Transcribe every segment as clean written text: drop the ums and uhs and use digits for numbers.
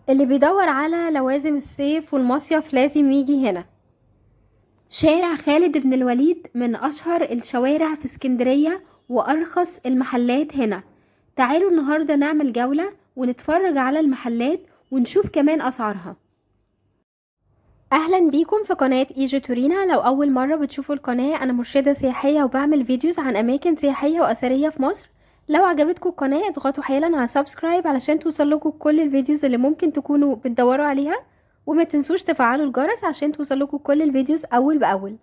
اللي بيدور على لوازم الصيف والمصيف لازم يجي هنا. شارع خالد بن الوليد من اشهر الشوارع في اسكندرية وارخص المحلات هنا. تعالوا النهاردة نعمل جولة ونتفرج على المحلات ونشوف كمان اسعارها. اهلا بيكم في قناة ايجي تورينا. لو اول مرة بتشوفوا القناة، انا مرشدة سياحية وبعمل فيديوز عن اماكن سياحية واثرية في مصر. لو عجبتكم القناة اضغطوا حالا على سبسكرايب علشان توصلكم كل الفيديوز اللي ممكن تكونوا بتدوروا عليها، وما تنسوش تفعلوا الجرس عشان توصلكم كل الفيديوز اول باول.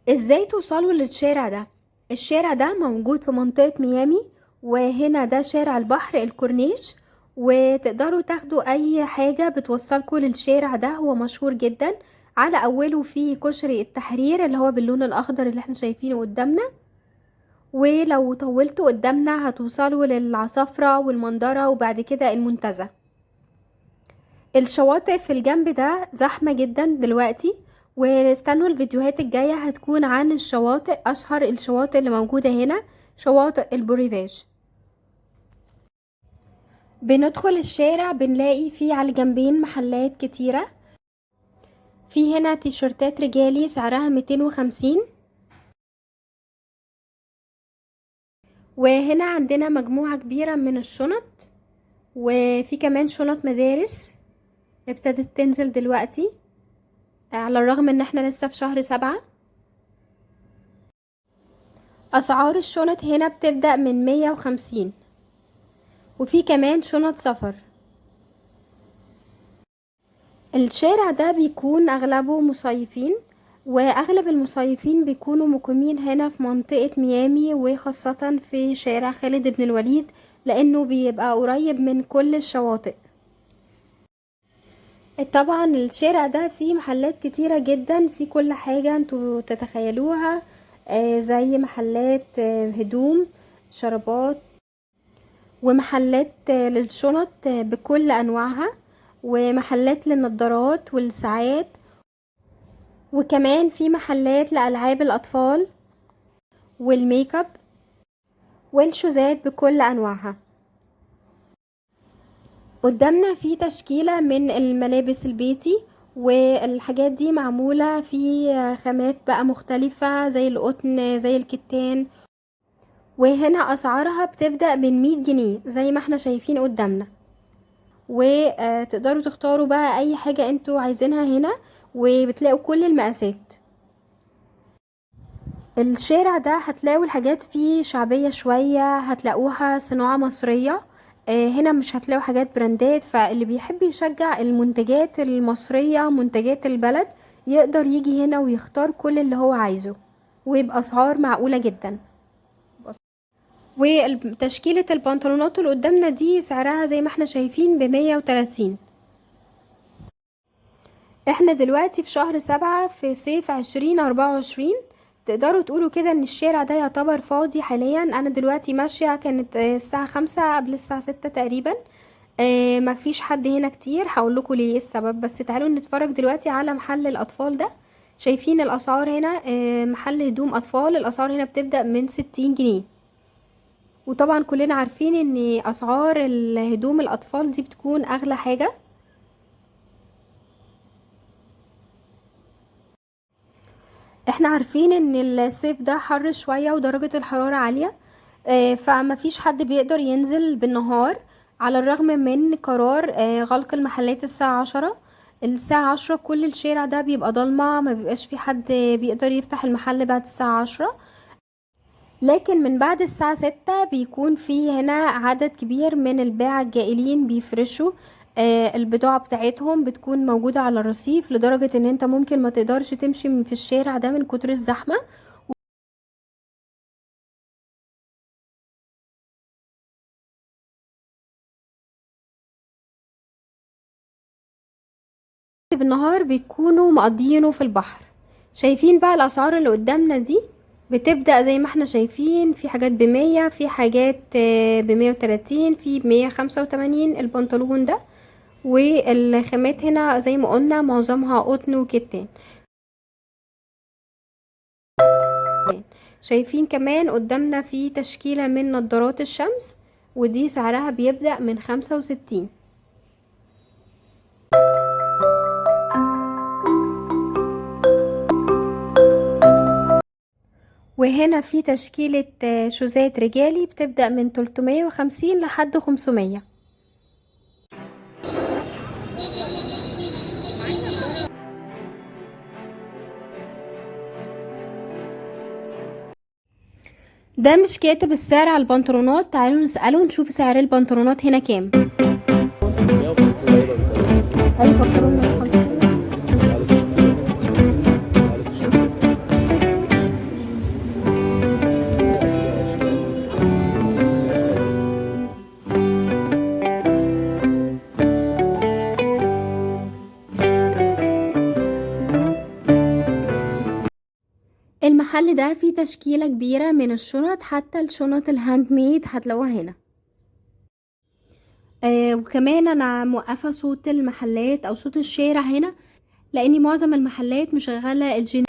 ازاي توصلوا للشارع ده؟ الشارع ده موجود في منطقة ميامي، وهنا ده شارع البحر الكورنيش، وتقدروا تاخدوا اي حاجة بتوصلكوا للشارع ده. هو مشهور جدا. على اوله في كشري التحرير اللي هو باللون الاخضر اللي احنا شايفينه قدامنا، ولو طولتوا قدامنا هتوصلوا للعصافرة والمنظرة وبعد كده المنتزه. الشواطئ في الجنب ده زحمة جدا دلوقتي، واستنوا الفيديوهات الجاية هتكون عن الشواطئ، اشهر الشواطئ اللي موجودة هنا شواطئ البوريفاج. بندخل الشارع بنلاقي فيه على الجنبين محلات كتيرة. في هنا تيشرتات رجالي سعرها 250، وهنا عندنا مجموعة كبيرة من الشنط، وفي كمان شنط مدارس ابتدت تنزل دلوقتي على الرغم ان احنا لسه في شهر 7. اسعار الشنط هنا بتبدأ من 150، وفي كمان شنط سفر. الشارع ده بيكون اغلبه مصيفين، واغلب المصيفين بيكونوا مقيمين هنا في منطقة ميامي، وخاصة في شارع خالد بن الوليد لانه بيبقى قريب من كل الشواطئ. طبعا الشارع ده فيه محلات كتيرة جدا في كل حاجة انتوا تتخيلوها، زي محلات هدوم، شرابات، ومحلات للشنط بكل انواعها، ومحلات للنضارات والساعات، وكمان في محلات لألعاب الأطفال والميك اب والشوزات بكل أنواعها. قدامنا في تشكيلة من الملابس البيتي، والحاجات دي معمولة في خامات بقى مختلفة زي القطن زي الكتان، وهنا أسعارها بتبدأ من 100 جنيه زي ما احنا شايفين قدامنا. وتقدروا تختاروا بقى أي حاجة انتوا عايزينها هنا، وبتلاقوا كل المقاسات. الشارع ده هتلاقوا الحاجات فيه شعبية شوية، هتلاقوها صناعة مصرية. هنا مش هتلاقوا حاجات براندات، فاللي بيحب يشجع المنتجات المصرية منتجات البلد يقدر يجي هنا ويختار كل اللي هو عايزه، وبأسعار معقولة جدا. وتشكيلة البنطلونات اللي قدامنا دي سعرها زي ما احنا شايفين ب130. احنا دلوقتي في شهر 7 في صيف 2024. تقدروا تقولوا كده ان الشارع ده يعتبر فاضي حاليا. انا دلوقتي ماشية كانت الساعة 5 قبل الساعة 6 تقريبا. ما فيش حد هنا كتير، هقولكوا ليه السبب، بس تعالوا نتفرج دلوقتي على محل الاطفال ده. شايفين الاسعار هنا، محل هدوم اطفال الاسعار هنا بتبدأ من 60 جنيه. وطبعا كلنا عارفين ان اسعار الهدوم الاطفال دي بتكون اغلى حاجة. احنا عارفين ان الصيف ده حر شوية ودرجة الحرارة عالية، فما فيش حد بيقدر ينزل بالنهار، على الرغم من قرار غلق المحلات الساعة 10. الساعة 10 كل الشارع ده بيبقى ضلمة، ما بيبقاش في حد بيقدر يفتح المحل بعد الساعة 10. لكن من بعد الساعة 6 بيكون في هنا عدد كبير من الباعة الجائلين بيفرشوا البضاعة بتاعتهم، بتكون موجودة على الرصيف لدرجة ان انت ممكن ما تقدرش تمشي في الشارع ده من كتر الزحمة. بالنهار بيكونوا مقضيينه في البحر. شايفين بقى الأسعار اللي قدامنا دي بتبدأ زي ما احنا شايفين، في حاجات ب100، في حاجات ب130، في ب185 البنطلون ده. والخامات هنا زي ما قلنا معظمها قطن وكتان. شايفين كمان قدامنا في تشكيلة من نظارات الشمس، ودي سعرها بيبدأ من 65. وهنا في تشكيلة شوزات رجالي بتبدأ من 350 لحد 500. ده مش كاتب السعر على البنطلونات، تعالوا نسأله ونشوف سعر البنطلونات هنا كام. 150 اي بنطلون 150. المحل ده فيه تشكيلة كبيرة من الشنط، حتى الشنط الهاند ميد هتلاقوها هنا. وكمان انا موقفة صوت المحلات او صوت الشارع هنا، لاني معظم المحلات مشغلة الجن.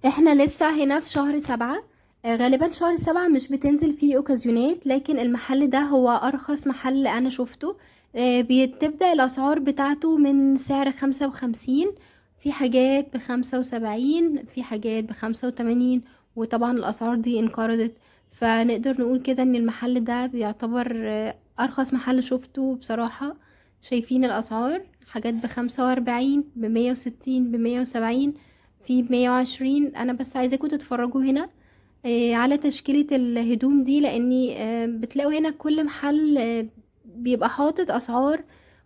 احنا لسه هنا في شهر 7. غالبا شهر 7 مش بتنزل فيه اوكازيونات، لكن المحل ده هو ارخص محل انا شفته. بتبدأ الاسعار بتاعته من سعر 55، في حاجات ب75، في حاجات ب85، وطبعا الاسعار دي انقرضت. فنقدر نقول كده ان المحل ده بيعتبر ارخص محل شفته بصراحة. شايفين الاسعار، حاجات ب45، ب160، ب170، في ب120. انا بس عايزاكم تتفرجوا هنا على تشكيلة الهدوم دي، لاني بتلاقوا هنا كل محل بيبقى حاطط اسعار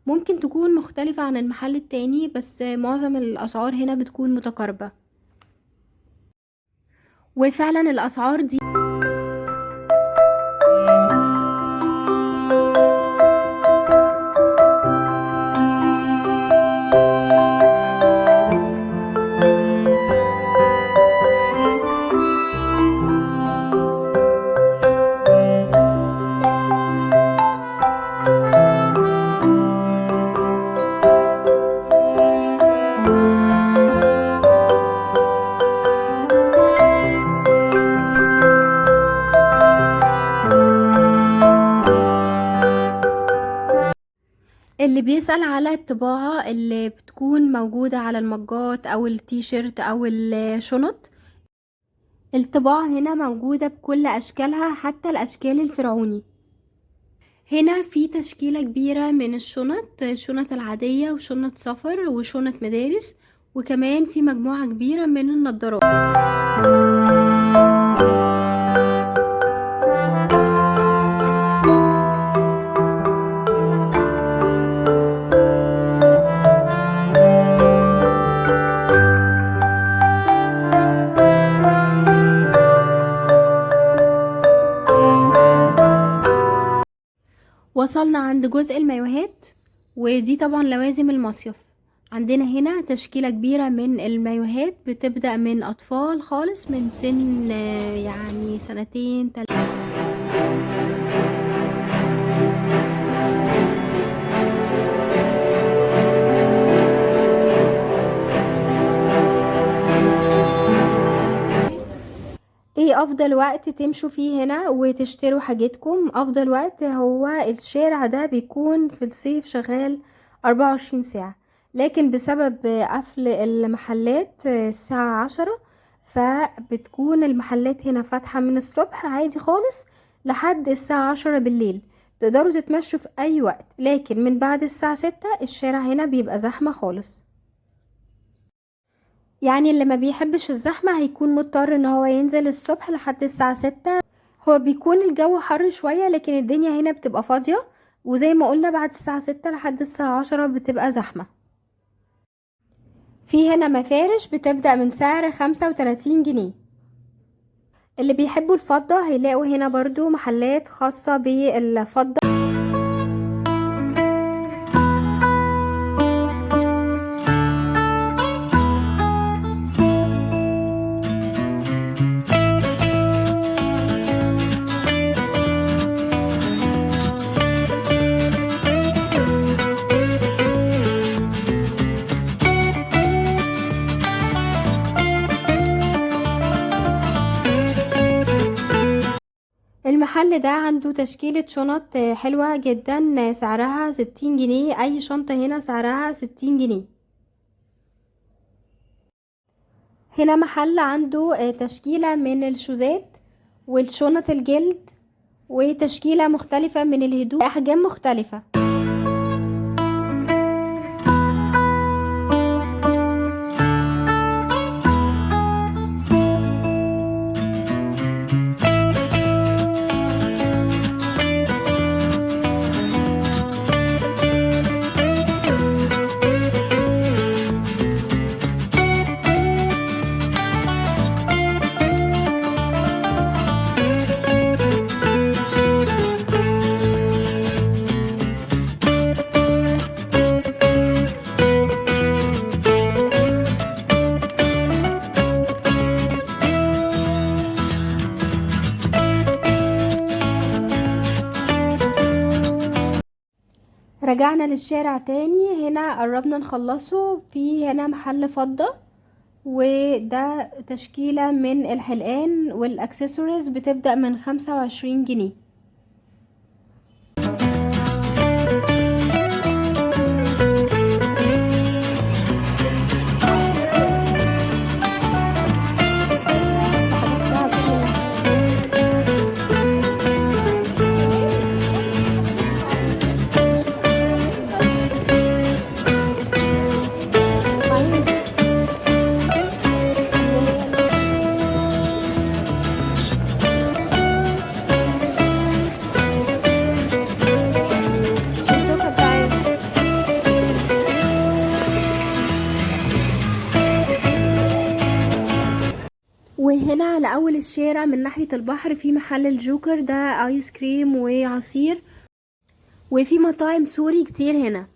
ممكن تكون مختلفة عن المحل التاني، بس معظم الاسعار هنا بتكون متقاربة. وفعلا الاسعار دي اللي بيسأل على الطباعة اللي بتكون موجودة على المجات او التيشيرت او الشنط، الطباعة هنا موجودة بكل اشكالها، حتى الاشكال الفرعوني. هنا في تشكيلة كبيرة من الشنط، شنط العادية وشنط سفر وشنط مدارس، وكمان في مجموعة كبيرة من النضارات. وصلنا عند جزء المايوهات، ودي طبعا لوازم المصيف. عندنا هنا تشكيلة كبيرة من المايوهات، بتبدأ من أطفال خالص من سن يعني سنتين 3. ايه افضل وقت تمشوا فيه هنا وتشتروا حاجتكم؟ افضل وقت هو الشارع ده بيكون في الصيف شغال 24 ساعة، لكن بسبب قفل المحلات الساعة 10، فبتكون المحلات هنا فاتحة من الصبح عادي خالص لحد الساعة 10 بالليل. تقدروا تتمشوا في اي وقت، لكن من بعد الساعة 6 الشارع هنا بيبقى زحمة خالص. يعني اللي ما بيحبش الزحمة هيكون مضطر ان هو ينزل الصبح لحد الساعة 6. هو بيكون الجو حر شوية، لكن الدنيا هنا بتبقى فاضية، وزي ما قلنا بعد الساعة 6 لحد الساعة 10 بتبقى زحمة. في هنا مفارش بتبدأ من سعر 35 جنيه. اللي بيحبوا الفضة هيلاقوا هنا برضو محلات خاصة بالفضة. المحل ده عنده تشكيلة شنط حلوة جدا، سعرها 60 جنيه. اي شنطة هنا سعرها 60 جنيه. هنا محل عنده تشكيلة من الشوزات والشنط الجلد، وتشكيلة مختلفة من الهدوم بأحجام مختلفة. رجعنا للشارع تاني، هنا قربنا نخلصه. في هنا محل فضة، وده تشكيلة من الحلقان والاكسسوارز بتبدأ من 25 جنيه. وهنا على اول الشارع من ناحية البحر في محل الجوكر، ده ايس كريم وعصير، وفي مطاعم سوري كتير هنا.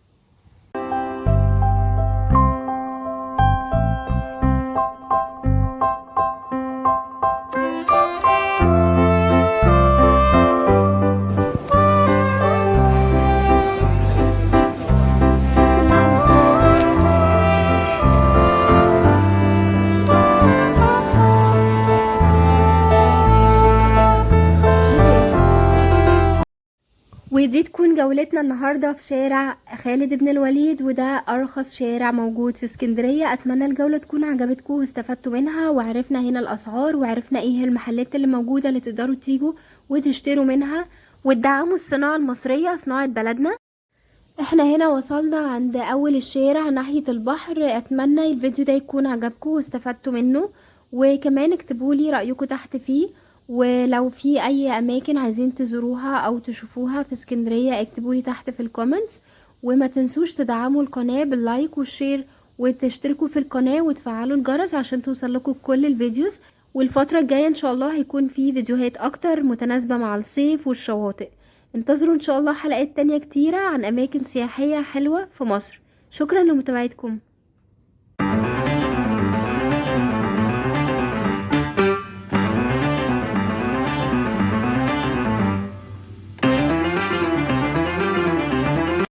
ودي تكون جولتنا النهاردة في شارع خالد بن الوليد، وده أرخص شارع موجود في اسكندرية. أتمنى الجولة تكون عجبتكم واستفدتوا منها، وعرفنا هنا الأسعار، وعرفنا ايه المحلات اللي موجودة اللي تقدروا تيجوا وتشتروا منها وتدعموا الصناعة المصرية، صناعة بلدنا. احنا هنا وصلنا عند أول الشارع ناحية البحر. أتمنى الفيديو ده يكون عجبكم واستفدتوا منه، وكمان اكتبولي رأيكم تحت فيه. ولو في اي اماكن عايزين تزوروها او تشوفوها في اسكندرية اكتبولي تحت في الكومنتس. وما تنسوش تدعموا القناة باللايك والشير، وتشتركوا في القناة وتفعلوا الجرس عشان توصلكوا كل الفيديوز. والفترة الجاية ان شاء الله هيكون في فيديوهات اكتر متناسبة مع الصيف والشواطئ. انتظروا ان شاء الله حلقات تانية كتيرة عن اماكن سياحية حلوة في مصر. شكرا لمتابعتكم.